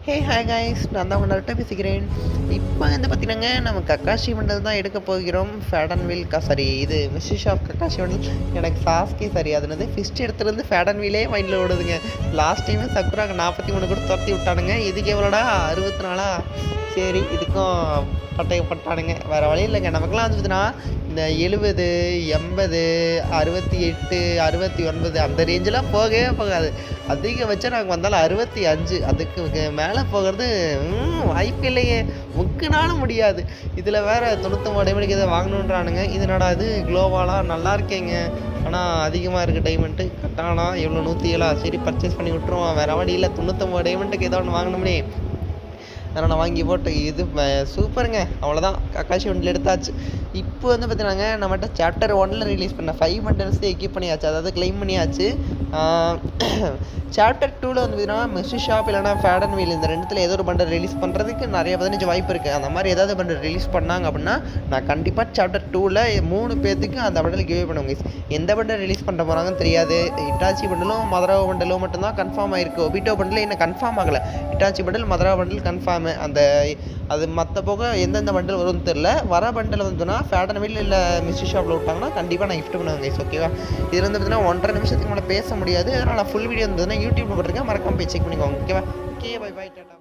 Hey hi guys, நான் தான் உங்கள்கிட்ட பேசிக்கிறேன். இப்போ வந்து பார்த்தீங்கன்னாங்க, நம்ம கக்காஷி மண்டல் தான் எடுக்க போகிறோம். ஃபேடன் வீல் சாரி, இது மிஸ்ஸிஸ் ஆஃப் கக்காஷி மண்டல். எனக்கு சாஸ்கே சரி அதுனது ஃபிஸ்ட் எடுத்துருந்து ஃபேடன் வீலே மைண்டில் ஓடுதுங்க. லாஸ்ட் டைமே சக்குராங்க 43 கூட துரத்தி விட்டானுங்க. இதுக்கு எவ்வளோடா 64? சரி, இதுக்கும் பட்டானுங்க. வேறு வழி இல்லைங்க. நமக்குலாம் வந்துதுன்னா இந்த 70, 80, 68, 69 அந்த ரேஞ்செலாம் போகவே போகாது. அதிகபட்சம் நாங்கள் வந்தாலும் 65, அதுக்கு மேலே போகிறது வாய்ப்பு இல்லையே, முக்குனாலும் முடியாது. இதில் வேறு 99 டைமண்டுக்கு இதை வாங்கணுன்றானுங்க. இதனோட இது குளோவாலாக நல்லா இருக்கேங்க, ஆனால் அதிகமாக இருக்குது டைமண்ட்டு. கட்டானா எவ்வளோ 107? சரி, பர்ச்சேஸ் பண்ணி விட்டுருவோம். வேறு வழி இல்லை. 99 டைமண்ட்டுக்கு ஏதோ ஒன்று வாங்கணும்னே. அதனால் நான் வாங்கி போட்டு இது சூப்பருங்க. அவ்வளோதான், கக்காஷி வண்டியில் எடுத்தாச்சு. இப்போ வந்து பார்த்தீங்கன்னாங்க, நம்மகிட்ட சாப்டர் 1 ரிலீஸ் பண்ண 5 பண்டல்ஸ் எக்யூப் பண்ணியாச்சு, அதாவது கிளைம் பண்ணியாச்சு. சாப்டர் 2 வந்து பார்த்தீங்கன்னா மிஸ்ஸிஸ் ஷாப் இல்லைனா ஃபேடன் வீல் இந்த ரெண்டுத்தில் ஏதோ ஒரு பண்டல் ரிலீஸ் பண்ணுறதுக்கு நிறைய 15 வாய்ப்பு இருக்குது. அந்த மாதிரி ஏதாவது பண்டல் ரிலீஸ் பண்ணாங்க அப்படின்னா நான் கண்டிப்பாக சாப்டர் 2ல் 3 பேர்த்துக்கு அந்த பண்டல் கிவே பண்ணுவாங்க. எந்த பண்டல் ரிலீஸ் பண்ண போகிறாங்கன்னு தெரியாது. இட்டாச்சி பண்டலும் மதுராவோ பண்டலும் மட்டும்தான் கன்ஃபார்ம் ஆகிருக்கு. ஒபிட்டோ பண்டல் இன்னும் கன்ஃபார்ம் ஆகலை. Itachi bundle Madara bundle confirm. அது மற்ற போக எந்தெந்த பண்டல் வரும்னு தெரில. வர பண்டல் வந்துன்னா ஃபேடன் வீல் இல்லை மிஸ்ஸிஸ் ஷாப்பில் விட்டாங்கன்னா கண்டிப்பாக நான் கிஃப்ட் பண்ணுவேன் கைஸ், ஓகேவா? இது வந்து பார்த்தீங்கன்னா 1.5 நிமிஷத்துக்கு மேலே பேச முடியாது. அதனால் ஃபுல் வீடியோ இருந்ததுன்னா யூடியூப்ல போட்டிருக்கேன், மறக்காம போய் செக் பண்ணிக்கோங்க, ஓகேவா? Okay, bye bye, Tata.